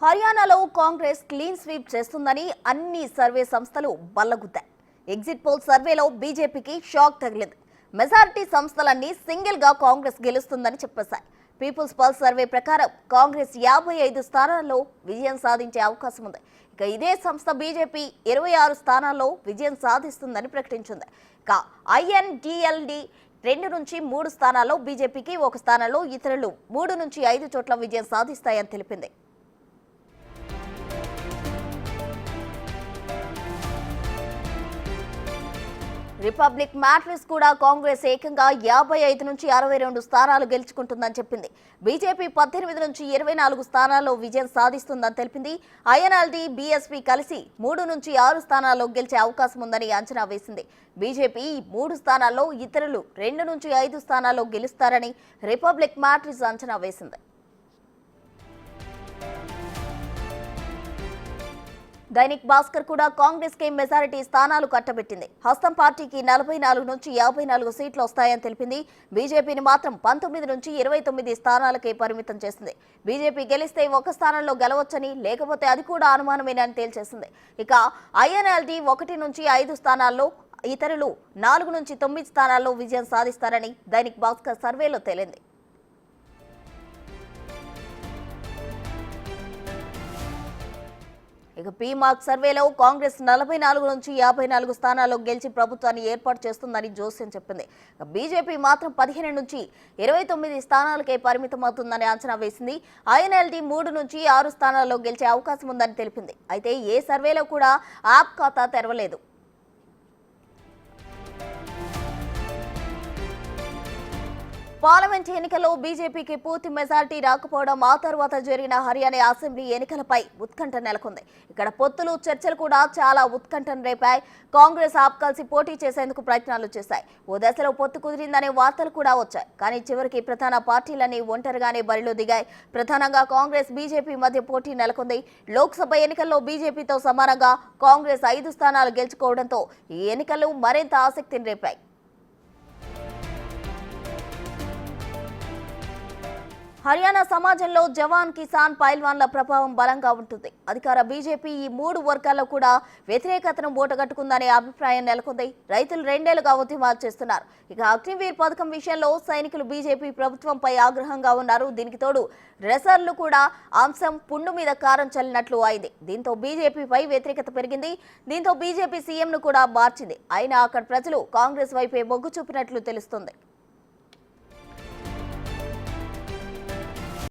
హర్యానాలో Congress clean sweep చేస్తుందని అన్ని సర్వే సంస్థలు బల్లగుద్దాయి. ఎగ్జిట్ పోల్ సర్వేలో బీజేపీకి షాక్ తగిలింది. మెజారిటీ సంస్థలన్నీ సింగిల్ గా కాంగ్రెస్ గెలుస్తుందని చెప్పేశాయి. పీపుల్స్ పల్స్ సర్వే ప్రకారం కాంగ్రెస్ 55 స్థానాల్లో విజయం సాధించే అవకాశం ఉంది. ఇక ఇదే సంస్థ బీజేపీ 26 స్థానాల్లో విజయం సాధిస్తుందని ప్రకటించింది. ఇక ఐఎన్డిఎల్డి 2 నుంచి 3 స్థానాల్లో బీజేపీకి, 1 స్థానంలో ఇతరులు 3 నుంచి 5 చోట్ల విజయం సాధిస్తాయని తెలిపింది. రిపబ్లిక్ మ్యాట్రిక్స్ కూడా కాంగ్రెస్ ఏకంగా 55 నుంచి 62 స్థానాలు గెలుచుకుంటుందని చెప్పింది. బీజేపీ 18 నుంచి 24 స్థానాల్లో విజయం సాధిస్తుందని తెలిపింది. ఐఎన్ఎల్డి, బీఎస్పీ కలిసి 3 నుంచి 6 స్థానాల్లో గెలిచే అవకాశం ఉందని అంచనా వేసింది. బీజేపీ 3 స్థానాల్లో, ఇతరులు 2 నుంచి 5 స్థానాల్లో గెలుస్తారని రిపబ్లిక్ మ్యాట్రిక్స్ అంచనా వేసింది. దైనిక్ భాస్కర్ కూడా కాంగ్రెస్ కే మెజారిటీ స్థానాలు కట్టబెట్టింది. హస్తం పార్టీకి 44 నుంచి 54 సీట్లు వస్తాయని తెలిపింది. బీజేపీని మాత్రం 19 నుంచి 29 స్థానాలకే పరిమితం చేసింది. బీజేపీ గెలిస్తే 1 స్థానంలో గెలవచ్చని, లేకపోతే అది కూడా అనుమానమేనని తేల్చేసింది. ఇక ఐఎన్ఎల్డి 1 నుంచి 5 స్థానాల్లో, ఇతరులు 4 నుంచి 9 స్థానాల్లో విజయం సాధిస్తారని దైనిక్ భాస్కర్ సర్వేలో తేలింది. ఇక పీమార్క్ సర్వేలో కాంగ్రెస్ 44 నుంచి 54 స్థానాల్లో గెలిచి ప్రభుత్వాన్ని ఏర్పాటు చేస్తుందని జోస్యం చెప్పింది. బీజేపీ మాత్రం 15 నుంచి 29 స్థానాలకే పరిమితమవుతుందని అంచనా వేసింది. ఐఎన్ఎల్డి 3 నుంచి 6 స్థానాల్లో గెలిచే అవకాశం ఉందని తెలిపింది. అయితే ఏ సర్వేలో కూడా యాప్ ఖాతా తెరవలేదు. పార్లమెంట్ ఎన్నికల్లో బీజేపీకి పూర్తి మెజారిటీ రాకపోవడం, ఆ తర్వాత జరిగిన హర్యానా అసెంబ్లీ ఎన్నికలపై ఉత్కంఠ నెలకొంది. ఇక్కడ పొత్తులు, చర్చలు కూడా చాలా ఉత్కంఠను రేపాయి. కాంగ్రెస్ ఆప్ కలిసి పోటీ చేసేందుకు ప్రయత్నాలు చేశాయి. ఓ దశలో పొత్తు కుదిరిందనే వార్తలు కూడా వచ్చాయి. కానీ చివరికి ప్రధాన పార్టీలన్నీ ఒంటరిగానే బరిలో దిగాయి. ప్రధానంగా కాంగ్రెస్, బీజేపీ మధ్య పోటీ నెలకొంది. లోక్సభ ఎన్నికల్లో బీజేపీతో సమానంగా కాంగ్రెస్ 5 స్థానాలు గెలుచుకోవడంతో ఈ ఎన్నికలు మరింత ఆసక్తిని రేపాయి. హర్యానా సమాజంలో జవాన్, కిసాన్, పైల్వాన్ల ప్రభావం బలంగా ఉంటుంది. అధికార బీజేపీ ఈ 3 వర్గాల్లో కూడా వ్యతిరేకతను మూటగట్టుకుందనే అభిప్రాయం నెలకొంది. రైతులు 2 ఏళ్లుగా ఉద్యమాలు చేస్తున్నారు. ఇక అగ్నివీర్ పథకం విషయంలో సైనికులు బీజేపీ ప్రభుత్వంపై ఆగ్రహంగా ఉన్నారు. దీనికి తోడు రెసర్లు కూడా అంశం పుండు మీద కారం చల్లినట్లు అయింది. దీంతో బీజేపీపై వ్యతిరేకత పెరిగింది. దీంతో బీజేపీ సీఎంను కూడా మార్చింది. అయినా అక్కడ ప్రజలు కాంగ్రెస్ వైపే మొగ్గు చూపినట్లు తెలుస్తుంది.